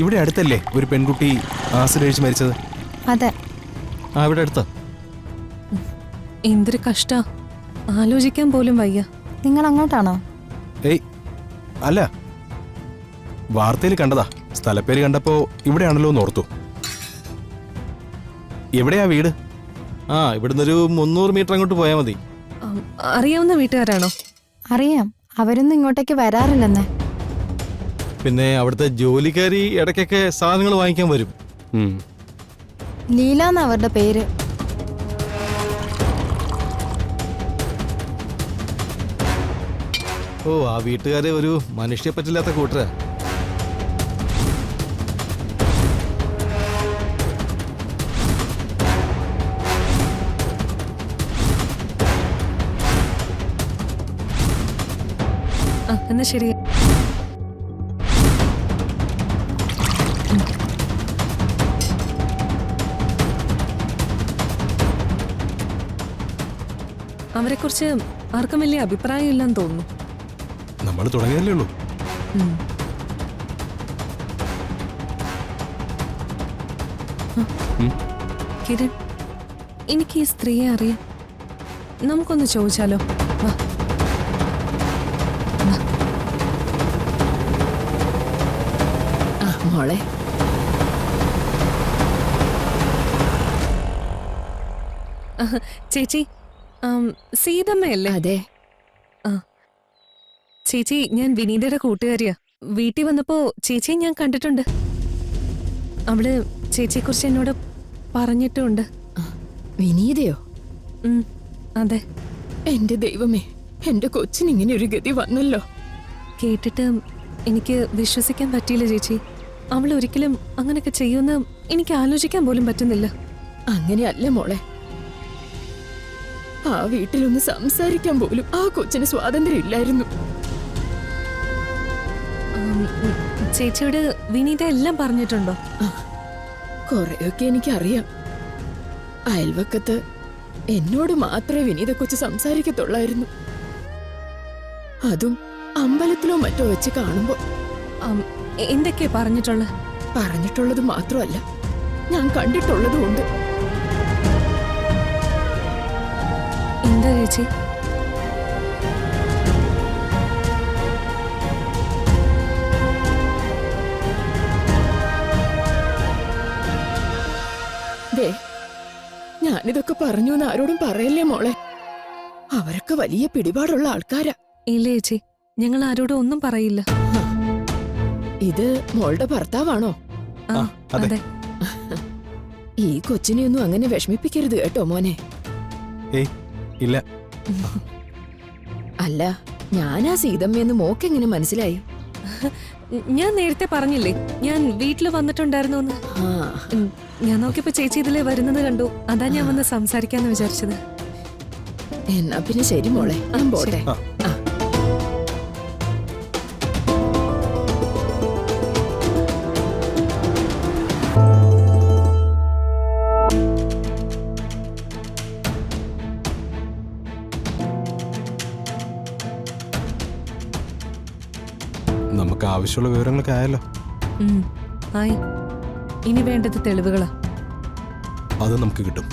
ഇവിടെ അടുത്തല്ലേ ഒരു പെൺകുട്ടി ആസിഡ് കഴിച്ച് മരിച്ചത്? അതെ. ഇവിടെ അടുത്താ. എന്തൊരു കഷ്ടാ, ആലോചിക്കാൻ പോലും വയ്യ. നിങ്ങൾ അങ്ങോട്ടാണോ? ഏയ് അല്ല, വാർത്തയിൽ കണ്ടതാ. സ്ഥലപ്പേര് കണ്ടപ്പോ ഇവിടെയാണല്ലോ എന്ന് ഓർത്തു. എവിടെയാ വീട്? ഇവിടുന്നൊരു 300 മീറ്റർ അങ്ങോട്ട് പോയാൽ മതി. അറിയാവുന്ന വീട്ടുകാരാണോ? അറിയാം, അവരൊന്നും ഇങ്ങോട്ടേക്ക് വരാറില്ലെന്നേ. പിന്നെ അവിടുത്തെ ജോലിക്കാരി ഇടയ്ക്കൊക്കെ സാധനങ്ങൾ വാങ്ങിക്കാൻ വരും. ലീല എന്ന അവരുടെ പേര്. ആ വീട്ടുകാരെ ഒരു മനുഷ്യ പറ്റില്ലാത്ത കൂട്ടരാ. എന്നാ ശരി. അവരെ കുറിച്ച് ആർക്കും വലിയ അഭിപ്രായം ഇല്ലെന്ന് തോന്നുന്നു. നമ്മൾ തുടങ്ങിയതല്ലേ ഉള്ളൂ. കിരൺ, എനിക്ക് ഈ സ്ത്രീയെ അറിയാം. നമുക്കൊന്ന് ചോദിച്ചാലോ? മോളെ, ചേച്ചി, സീതമ്മയല്ലേ? അതെ. ചേച്ചി, ഞാൻ വിനീതയുടെ കൂട്ടുകാരിയാ. വീട്ടിൽ വന്നപ്പോ ചേച്ചിയെ ഞാൻ കണ്ടിട്ടുണ്ട്. അവള് ചേച്ചിയെക്കുറിച്ച് എന്നോട് പറഞ്ഞിട്ടുമുണ്ട്. വിനീതയോ? അതെ. എന്റെ ദൈവമേ, എന്റെ കൊച്ചിന് ഇങ്ങനെ ഒരു ഗതി വന്നല്ലോ. കേട്ടിട്ട് എനിക്ക് വിശ്വസിക്കാൻ പറ്റിയില്ല ചേച്ചി. അവൾ ഒരിക്കലും അങ്ങനെയൊക്കെ ചെയ്യുമെന്ന് എനിക്ക് ആലോചിക്കാൻ പോലും പറ്റുന്നില്ല. അങ്ങനെയല്ല മോളെ, ആ വീട്ടിലൊന്ന് സംസാരിക്കാൻ പോലും ആ കൊച്ചിന് സ്വാതന്ത്ര്യം ഇല്ലായിരുന്നു. ചേച്ചിയോട് വിനീത എല്ലാം പറഞ്ഞിട്ടുണ്ടോ? കൊറേയൊക്കെ എനിക്കറിയാം. അയൽവക്കത്ത് എന്നോട് മാത്രമേ വിനീത കൊച്ച് സംസാരിക്കത്തുള്ളായിരുന്നു. അതും അമ്പലത്തിലോ മറ്റോ വെച്ച് കാണുമ്പോ. എന്തൊക്കെയാ പറഞ്ഞിട്ടുള്ളത്? പറഞ്ഞിട്ടുള്ളത് മാത്രമല്ല, ഞാൻ കണ്ടിട്ടുള്ളതുമുണ്ട്. എന്താ ചേച്ചി? ദേ, ഞാനിതൊക്കെ പറഞ്ഞു എന്ന് ആരോടും പറയല്ലേ മോളെ. അവരൊക്കെ വലിയ പിടിപാടുള്ള ആൾക്കാരാ. ഇല്ല ചേച്ചി, ഞങ്ങൾ ആരോടും ഒന്നും പറയില്ല. ഇത് മോളുടെ ഭർത്താവാണോ? അതെ. ഈ കൊച്ചിനെയൊന്നും അങ്ങനെ വിഷമിപ്പിക്കരുത് കേട്ടോ മോനെ. ഏയ് ഇല്ല. അല്ല, ഞാനാ സീതമ്മയെന്ന് മോക്കെങ്ങനെ മനസ്സിലായി? ഞാൻ നേരത്തെ പറഞ്ഞില്ലേ, ഞാൻ വീട്ടിൽ വന്നിട്ടുണ്ടായിരുന്നു എന്ന്. ഞാൻ നോക്കിയപ്പോ ചേച്ചി ഇതിലേ വരുന്നത് കണ്ടു. അതാ ഞാൻ വന്ന് സംസാരിക്കാന്ന് വിചാരിച്ചത്. എന്നാ പിന്നെ ശരി മോളെ, ഞാൻ പോട്ടെ. നമുക്ക് ആവശ്യമുള്ള വിവരങ്ങളൊക്കെ ആയല്ലോ. ആയി. ഇനി വേണ്ടത് തെളിവുകളാ. അത് നമുക്ക് കിട്ടും.